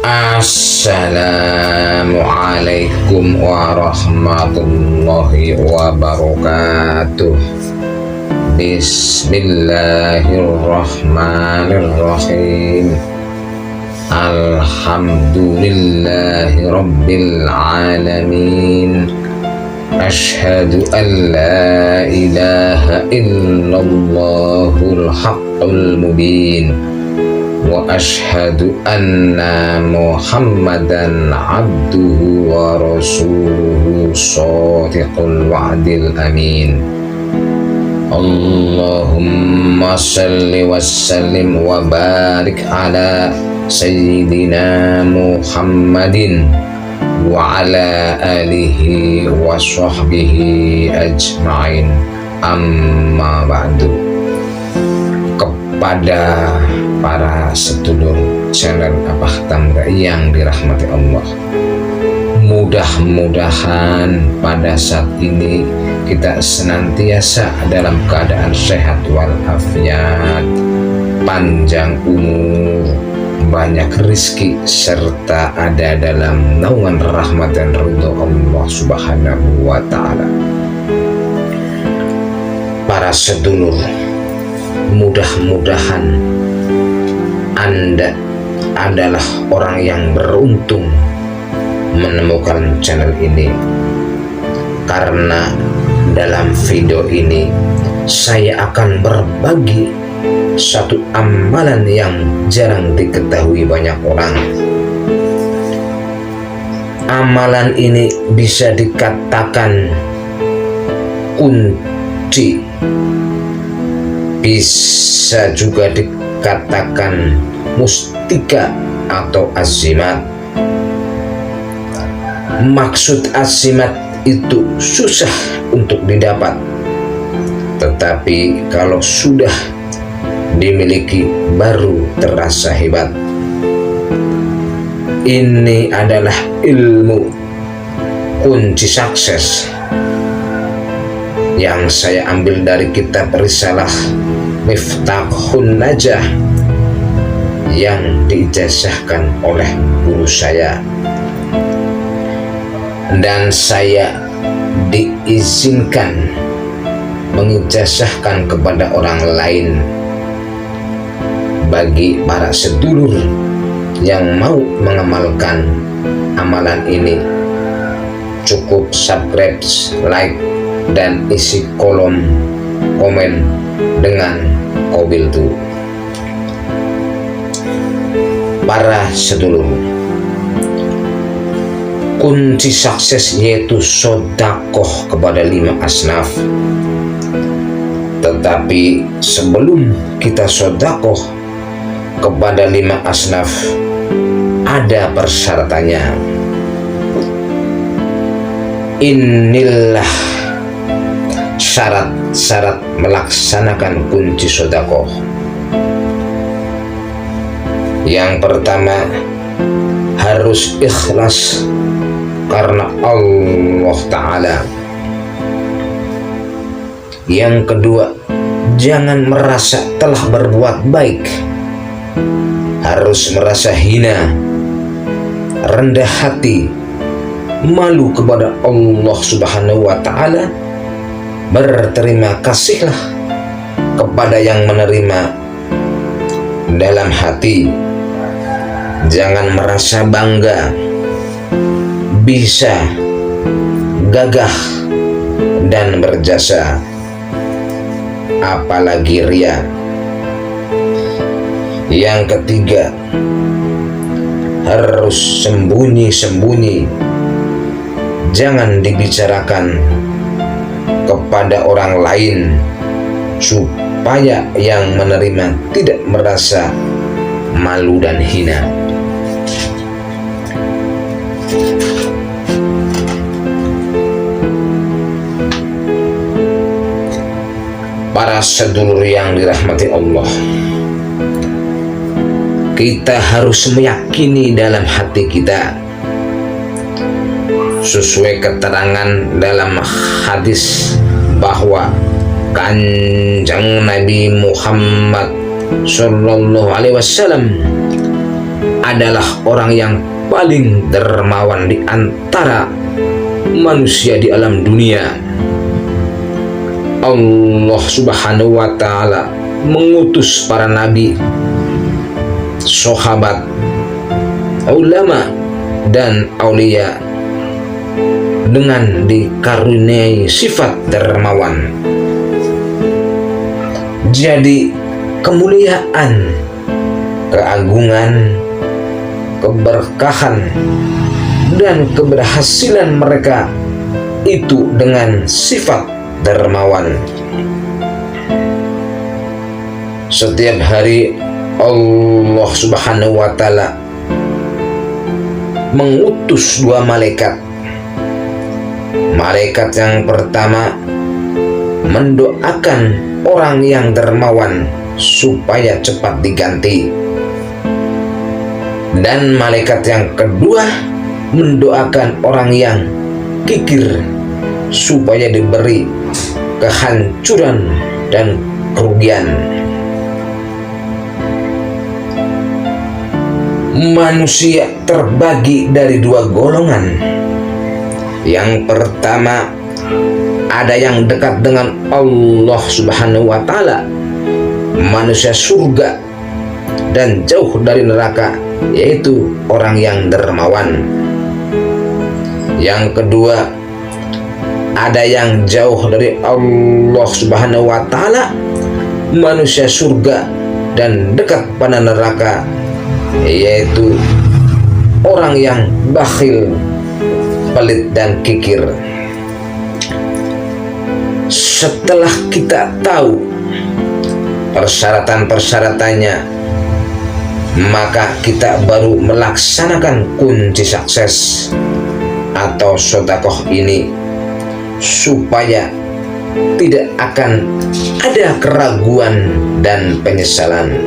Assalamualaikum warahmatullahi wabarakatuh. Bismillahirrahmanirrahim. Alhamdulillahi rabbil alamin. Ashhadu an la ilaha illallahul haqqul mubin. Wa ashhadu anna Muhammadan abduhu wa rasuluhu shadiqul wa'dil amin. Allahumma salli wa sallim wa barik ala sayyidina Muhammadin wa ala alihi wa sahbihi ajma'in. Amma ba'du. Kepada para sedulur channel Abah Tamra yang dirahmati Allah, mudah-mudahan pada saat ini kita senantiasa dalam keadaan sehat walafiat, panjang umur, banyak rizki, serta ada dalam naungan rahmat dan ridho Allah Subhanahu wa Ta'ala. Para sedulur, mudah-mudahan Anda adalah orang yang beruntung menemukan channel ini, karena dalam video ini saya akan berbagi satu amalan yang jarang diketahui banyak orang. Amalan ini bisa dikatakan kunci, bisa juga dikatakan mustika atau azimat. Maksud azimat itu susah untuk didapat, tetapi kalau sudah dimiliki baru terasa hebat. Ini adalah ilmu kunci sukses yang saya ambil dari kitab Risalah Miftahun Najah yang diijazahkan oleh guru saya, dan saya diizinkan mengijazahkan kepada orang lain. Bagi para sedulur yang mau mengamalkan amalan ini, cukup subscribe, like, dan isi kolom komen dengan kobil itu. Para sedulur, kunci sukses yaitu sodakoh kepada 5 asnaf. Tetapi sebelum kita sodakoh kepada 5 asnaf, ada persyaratannya. Inilah syarat-syarat melaksanakan kunci sodakoh. Yang pertama, harus ikhlas karena Allah Ta'ala. Yang kedua, jangan merasa telah berbuat baik, harus merasa hina, rendah hati, malu kepada Allah Subhanahu wa Ta'ala. Berterima kasihlah kepada yang menerima dalam hati. Jangan merasa bangga, bisa, gagah, dan berjasa, apalagi ria. Yang ketiga, harus sembunyi-sembunyi, jangan dibicarakan kepada orang lain, supaya yang menerima tidak merasa malu dan hina. Para sedulur yang dirahmati Allah, kita harus meyakini dalam hati kita, sesuai keterangan dalam hadis bahwa Kanjeng Nabi Muhammad Sallallahu Alaihi Wasallam adalah orang yang paling dermawan di antara manusia di alam dunia. Allah Subhanahu wa Ta'ala mengutus para nabi, sahabat, ulama, dan aulia dengan dikaruniai sifat dermawan. Jadi kemuliaan, keagungan, keberkahan, dan keberhasilan mereka itu dengan sifat dermawan. Setiap hari Allah Subhanahu wa Ta'ala mengutus dua malaikat. Malaikat yang pertama mendoakan orang yang dermawan supaya cepat diganti, dan malaikat yang kedua mendoakan orang yang kikir supaya diberi kehancuran dan kerugian. Manusia terbagi dari dua golongan. Yang pertama, ada yang dekat dengan Allah Subhanahu wa Ta'ala, manusia surga dan jauh dari neraka, yaitu orang yang dermawan. Yang kedua, ada yang jauh dari Allah Subhanahu wa Ta'ala, manusia surga dan dekat pada neraka, yaitu orang yang bakhil, pelit, dan kikir. Setelah kita tahu persyaratan-persyaratannya, maka kita baru melaksanakan kunci sukses atau sedekah ini, supaya tidak akan ada keraguan dan penyesalan.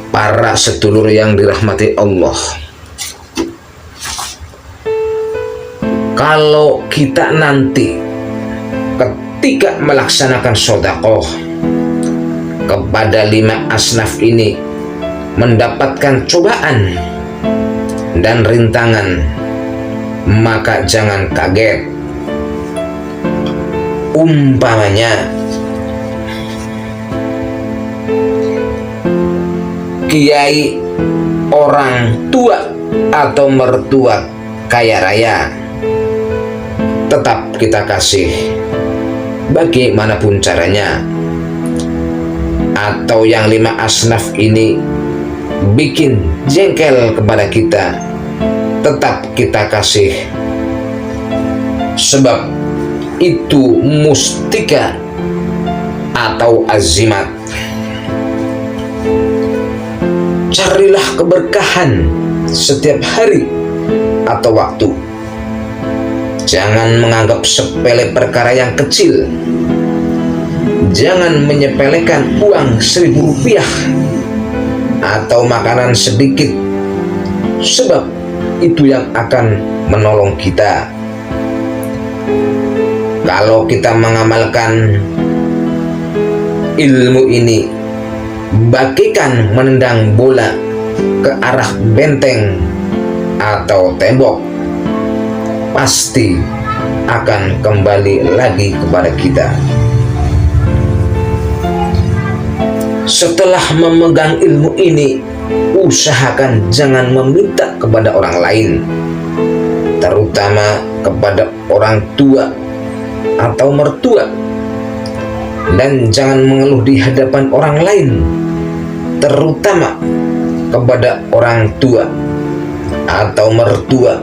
Para sedulur yang dirahmati Allah, kalau kita nanti ketika melaksanakan sedekah kepada 5 asnaf ini mendapatkan cobaan dan rintangan, maka jangan kaget. Umpamanya kiai, orang tua atau mertua kaya raya, tetap kita kasih bagaimanapun caranya. Atau yang 5 asnaf ini bikin jengkel kepada kita, tetap kita kasih, sebab itu mustika atau azimat. Carilah keberkahan setiap hari atau waktu. Jangan menganggap sepele perkara yang kecil. Jangan menyepelekan uang 1.000 rupiah atau makanan sedikit, sebab itu yang akan menolong kita. Kalau kita mengamalkan ilmu ini bagaikan menendang bola ke arah benteng atau tembok, pasti akan kembali lagi kepada kita. Setelah memegang ilmu ini, usahakan jangan meminta kepada orang lain, terutama kepada orang tua atau mertua, dan jangan mengeluh di hadapan orang lain, terutama kepada orang tua atau mertua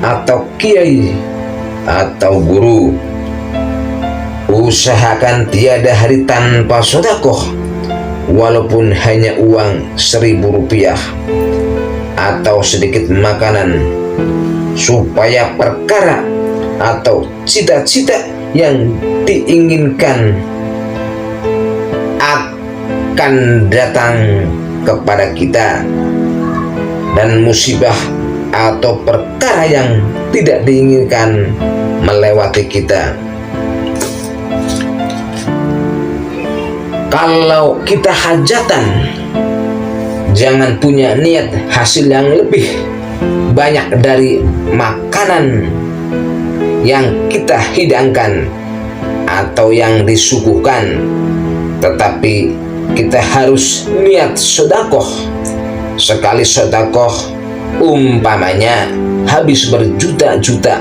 atau kiai atau guru. Usahakan tiada hari tanpa sedekah, walaupun hanya uang 1.000 rupiah atau sedikit makanan, supaya perkara atau cita-cita yang diinginkan akan datang kepada kita, dan musibah atau perkara yang tidak diinginkan melewati kita. Kalau kita hajatan jangan punya niat hasil yang lebih banyak dari makanan yang kita hidangkan atau yang disuguhkan, tetapi kita harus niat sedekah. Sekali sedekah umpamanya habis berjuta-juta,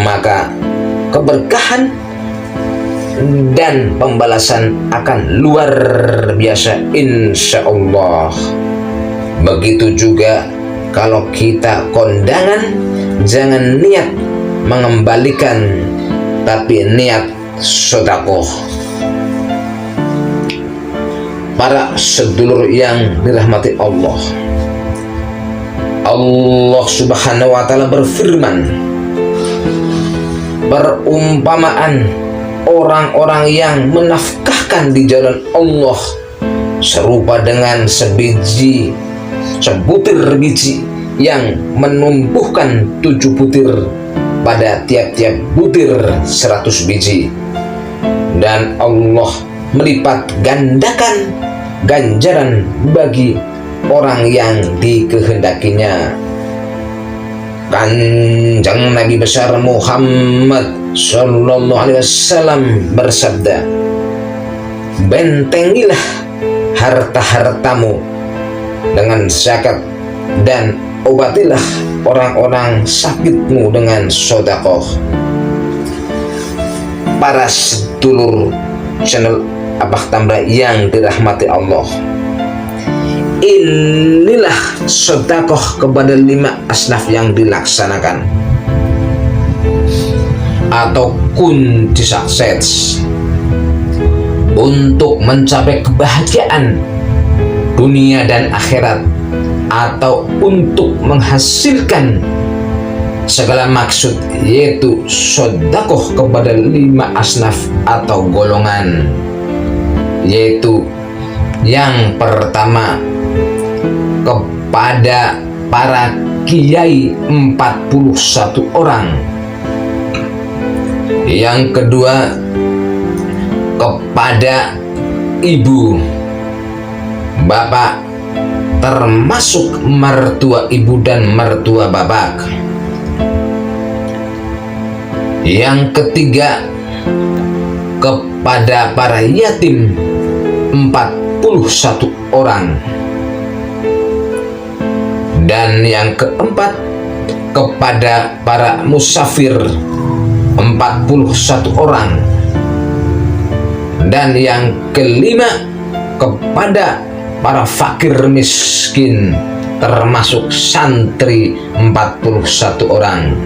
maka keberkahan dan pembalasan akan luar biasa insya Allah. Begitu juga kalau kita kondangan, jangan niat mengembalikan, tapi niat sedekah. Para sedulur yang dirahmati Allah, Allah Subhanahu wa Ta'ala berfirman, perumpamaan orang-orang yang menafkahkan di jalan Allah serupa dengan sebutir biji yang menumbuhkan 7 butir pada tiap-tiap butir 100 biji, dan Allah melipat gandakan ganjaran bagi orang yang dikehendakinya. Kanjeng Nabi besar Muhammad Sallallahu Alaihi Wasallam bersabda, bentengilah harta-hartamu dengan zakat dan obatilah orang-orang sakitmu dengan sedekah. Para sedulur channel Abah Tambra yang dirahmati Allah, inilah sedekah kepada 5 asnaf yang dilaksanakan atau kunci sukses untuk mencapai kebahagiaan dunia dan akhirat, atau untuk menghasilkan segala maksud, yaitu sedekah kepada 5 asnaf atau golongan, yaitu yang pertama kepada para kiai 41 orang, yang kedua kepada ibu, bapak, termasuk mertua ibu dan mertua bapak, yang ketiga kepada para yatim 41 orang, dan yang keempat kepada para musafir 41 orang, dan yang kelima kepada para fakir miskin termasuk santri 41 orang.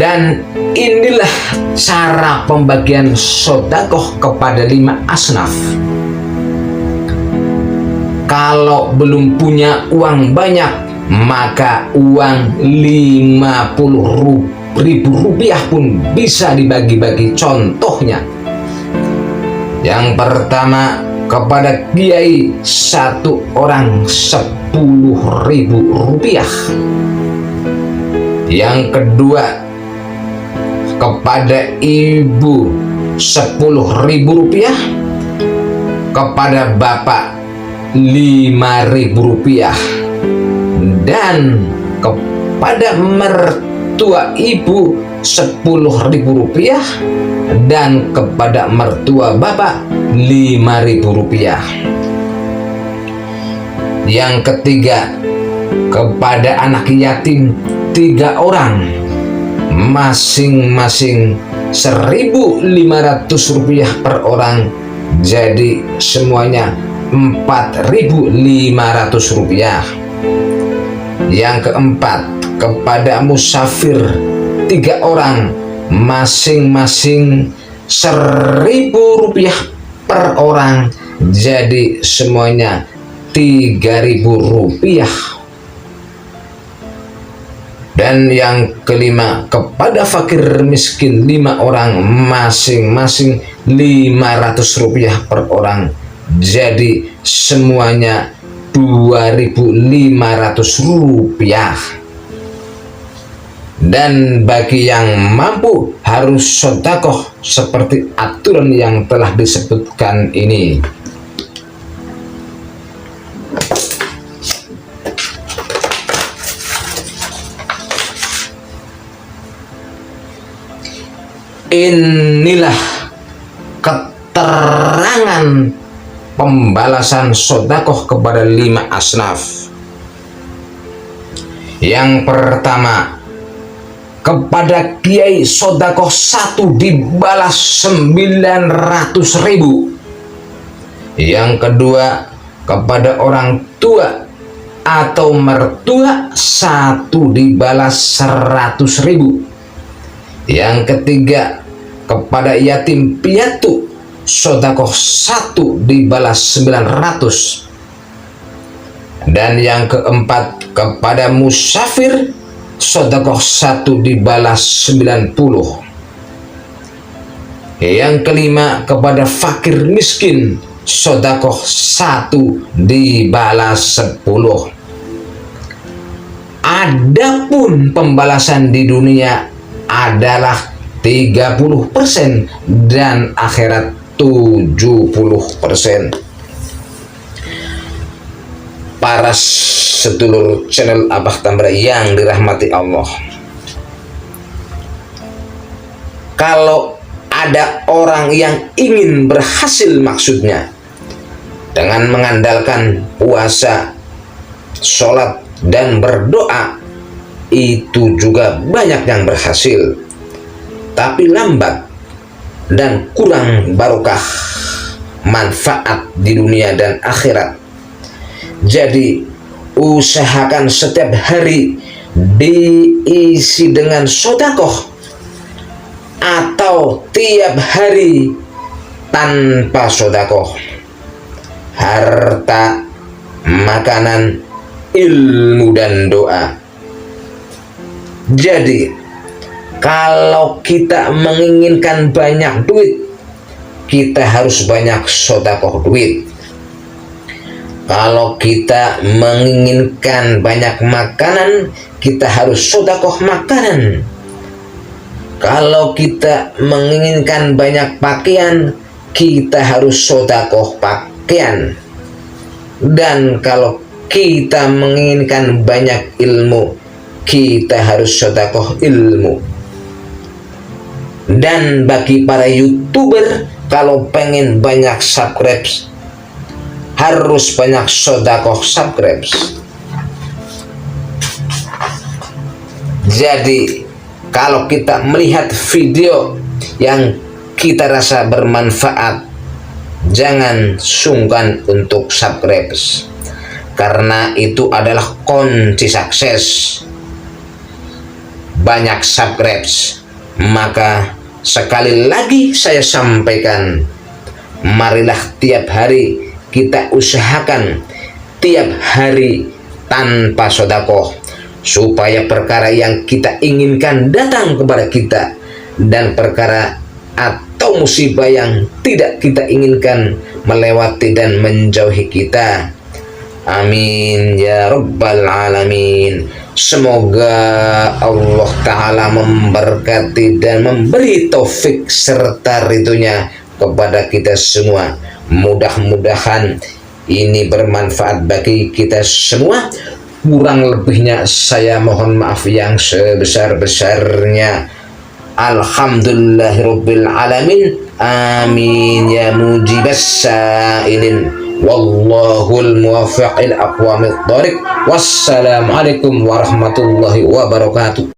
Dan inilah cara pembagian sedekah kepada 5 asnaf. Kalau belum punya uang banyak, maka uang 50.000 rupiah pun bisa dibagi-bagi. Contohnya, yang pertama kepada kiai 1 orang 10.000 rupiah, yang kedua kepada ibu 10.000 rupiah, kepada bapak 5.000 rupiah, dan kepada mertua ibu 10.000 rupiah, dan kepada mertua bapak 5.000 rupiah. Yang ketiga kepada anak yatim 3 orang, masing-masing 1.500 rupiah per orang, jadi semuanya 4.500 rupiah. Yang keempat kepada musafir 3 orang, masing-masing 1.000 rupiah per orang, jadi semuanya 3.000 rupiah. Dan yang kelima kepada fakir miskin 5 orang, masing-masing 500 rupiah per orang, jadi semuanya 2.500 rupiah. Dan bagi yang mampu harus sedekah seperti aturan yang telah disebutkan ini. Inilah keterangan pembalasan sedekah kepada 5 asnaf. Yang pertama, kepada kiai sedekah 1 dibalas 900.000. Yang kedua, kepada orang tua atau mertua 1 dibalas 100.000. Yang ketiga, kepada yatim piatu sedekah 1 dibalas 900. Dan yang keempat, kepada musafir sedekah 1 dibalas 90. Yang kelima, kepada fakir miskin sedekah 1 dibalas 10. Adapun pembalasan di dunia adalah 30% dan akhirat 70%. Para sedulur channel Abah Tambra yang dirahmati Allah, kalau ada orang yang ingin berhasil maksudnya dengan mengandalkan puasa, sholat, dan berdoa, itu juga banyak yang berhasil, tapi lambat dan kurang barokah manfaat di dunia dan akhirat. Jadi usahakan setiap hari diisi dengan sedekah, atau tiap hari tanpa sedekah. Harta, makanan, ilmu, dan doa. Jadi kalau kita menginginkan banyak duit, kita harus banyak sedekah duit. Kalau kita menginginkan banyak makanan, kita harus sedekah makanan. Kalau kita menginginkan banyak pakaian, kita harus sedekah pakaian. Dan kalau kita menginginkan banyak ilmu, kita harus sedekah ilmu. Dan bagi para YouTuber, kalau pengen banyak subscribers, harus banyak sedekah subscribers. Jadi kalau kita melihat video yang kita rasa bermanfaat, jangan sungkan untuk subscribers, karena itu adalah kunci sukses. Banyak subscribers. Maka sekali lagi saya sampaikan, marilah tiap hari kita usahakan tiap hari tanpa sedekah, supaya perkara yang kita inginkan datang kepada kita, dan perkara atau musibah yang tidak kita inginkan melewati dan menjauhi kita. Amin ya rabbal alamin. Semoga Allah Ta'ala memberkati dan memberi taufik serta ridhonya kepada kita semua. Mudah-mudahan ini bermanfaat bagi kita semua. Kurang lebihnya saya mohon maaf yang sebesar-besarnya. Alhamdulillahirabbil alamin. Amin ya mujibas sa'ilin. Wallahul muwaffiq ila aqwamit thoriq. Wassalamualaikum warahmatullahi wabarakatuh.